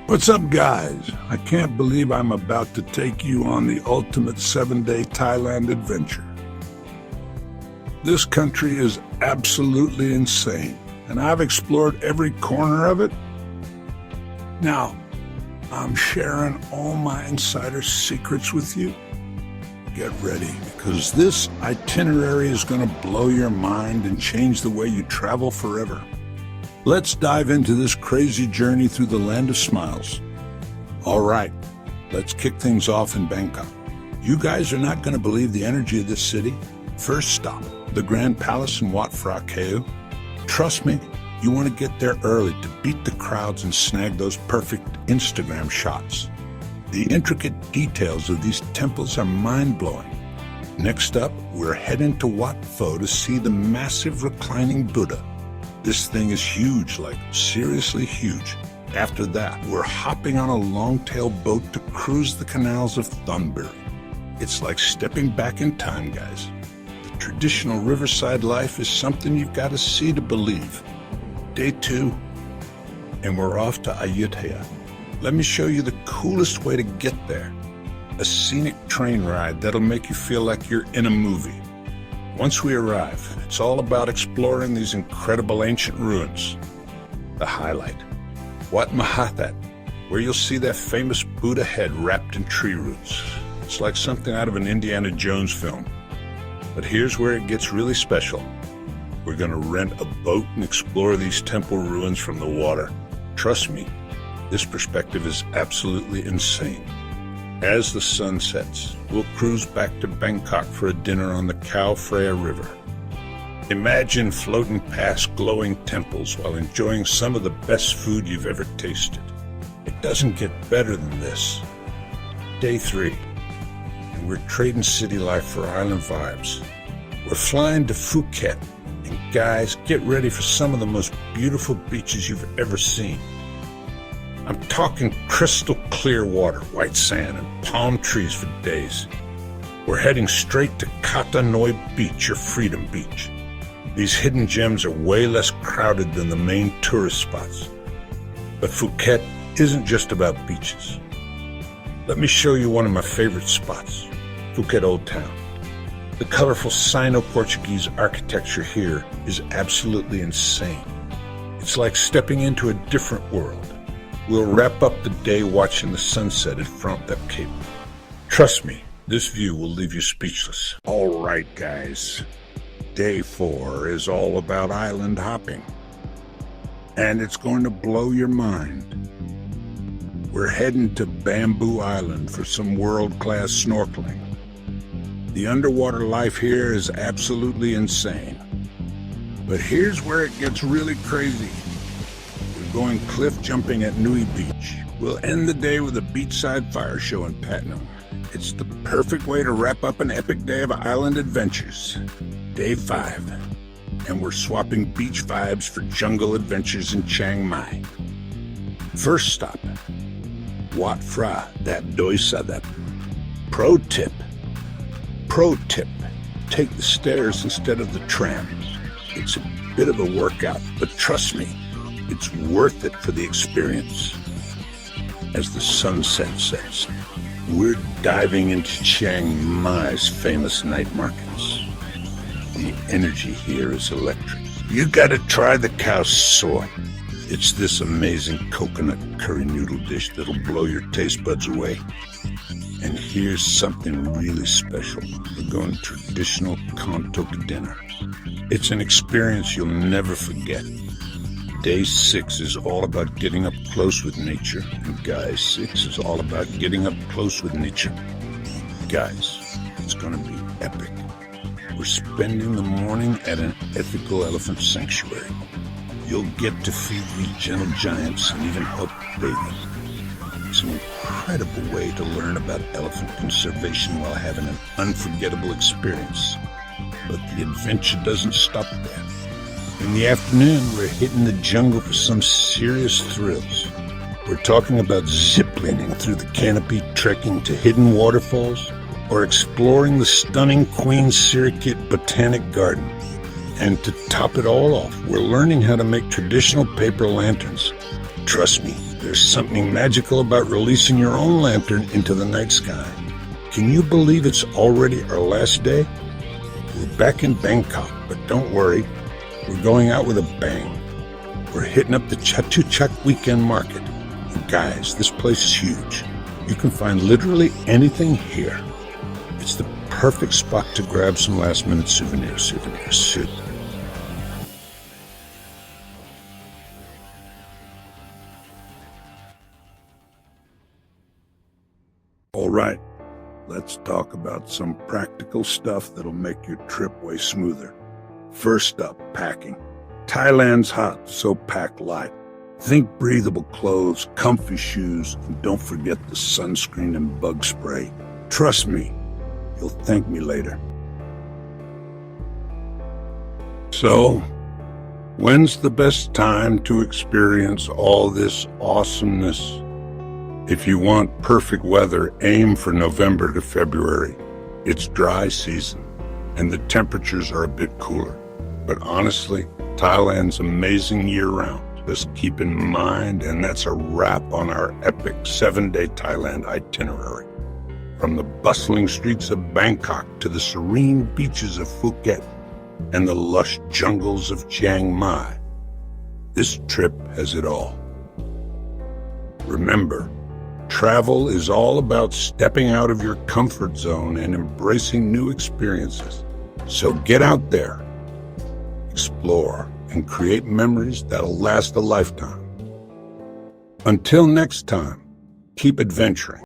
What's up, guys? I can't believe I'm about to take you on the ultimate 7-day Thailand adventure. This country is absolutely insane, and I've explored every corner of it. Now, I'm sharing all my insider secrets with you. Get ready, because this itinerary is going to blow your mind and change the way you travel forever. Let's dive into this crazy journey through the land of smiles. All right, let's kick things off in Bangkok. You guys are not going to believe the energy of this city. First stop, the Grand Palace in Wat Phra Kaew. Trust me, you want to get there early to beat the crowds and snag those perfect Instagram shots. The intricate details of these temples are mind-blowing. Next up, we're heading to Wat Pho to see the massive reclining Buddha. This thing is huge, like seriously huge. After that, we're hopping on a long-tail boat to cruise the canals of Thonburi. It's like stepping back in time, guys. The traditional riverside life is something you've got to see to believe. Day 2, and we're off to Ayutthaya. Let me show you the coolest way to get there. A scenic train ride that'll make you feel like you're in a movie. Once we arrive, it's all about exploring these incredible ancient ruins. The highlight, Wat Mahathat, where you'll see that famous Buddha head wrapped in tree roots. It's like something out of an Indiana Jones film. But here's where it gets really special. We're going to rent a boat and explore these temple ruins from the water. Trust me, this perspective is absolutely insane. As the sun sets, we'll cruise back to Bangkok for a dinner on the Khao Phraya River. Imagine floating past glowing temples while enjoying some of the best food you've ever tasted. It doesn't get better than this. Day 3, and we're trading city life for island vibes. We're flying to Phuket, and guys, get ready for some of the most beautiful beaches you've ever seen. I'm talking crystal clear water, white sand, and palm trees for days. We're heading straight to Kata Noi Beach, or Freedom Beach. These hidden gems are way less crowded than the main tourist spots. But Phuket isn't just about beaches. Let me show you one of my favorite spots, Phuket Old Town. The colorful Sino-Portuguese architecture here is absolutely insane. It's like stepping into a different world. We'll wrap up the day watching the sunset at Phrom Thep Cape. Trust me, this view will leave you speechless. All right, guys. Day 4 is all about island hopping. And it's going to blow your mind. We're heading to Bamboo Island for some world-class snorkeling. The underwater life here is absolutely insane. But here's where it gets really crazy. Going cliff jumping at Nui Beach. We'll end the day with a beachside fire show in Patna. It's the perfect way to wrap up an epic day of island adventures. Day 5, and we're swapping beach vibes for jungle adventures in Chiang Mai. First stop, Wat Phra, that Doi Sadat. Pro tip, take the stairs instead of the tram. It's a bit of a workout, but trust me, it's worth it for the experience. As the sunset sets, we're diving into Chiang Mai's famous night markets. The energy here is electric. You gotta try the cow soy. It's this amazing coconut curry noodle dish that'll blow your taste buds away. And here's something really special. We're going traditional Kontok dinner. It's an experience you'll never forget. Day 6 is all about getting up close with nature, and guys, 6 is all about getting up close with nature. Guys, it's gonna be epic. We're spending the morning at an ethical elephant sanctuary. You'll get to feed these gentle giants and even help bathe them. It's an incredible way to learn about elephant conservation while having an unforgettable experience. But the adventure doesn't stop there. In the afternoon, we're hitting the jungle for some serious thrills. We're talking about ziplining through the canopy, trekking to hidden waterfalls, or exploring the stunning Queen Sirikit Botanic Garden. And to top it all off, we're learning how to make traditional paper lanterns. Trust me, There's something magical about releasing your own lantern into the night sky. Can you believe it's already our last day? We're back in Bangkok, but don't worry, we're going out with a bang. We're hitting up the Chatuchak weekend market. And guys, this place is huge. You can find literally anything here. It's the perfect spot to grab some last-minute souvenirs. All right, let's talk about some practical stuff that'll make your trip way smoother. First up, packing. Thailand's hot, so pack light. Think breathable clothes, comfy shoes, and don't forget the sunscreen and bug spray. Trust me, you'll thank me later. So, when's the best time to experience all this awesomeness? If you want perfect weather, aim for November to February. It's dry season, and the temperatures are a bit cooler. But honestly, Thailand's amazing year-round. Just keep in mind, and that's a wrap on our epic 7-day Thailand itinerary. From the bustling streets of Bangkok to the serene beaches of Phuket and the lush jungles of Chiang Mai, this trip has it all. Remember, travel is all about stepping out of your comfort zone and embracing new experiences. So get out there, explore, and create memories that'll last a lifetime. Until next time, keep adventuring.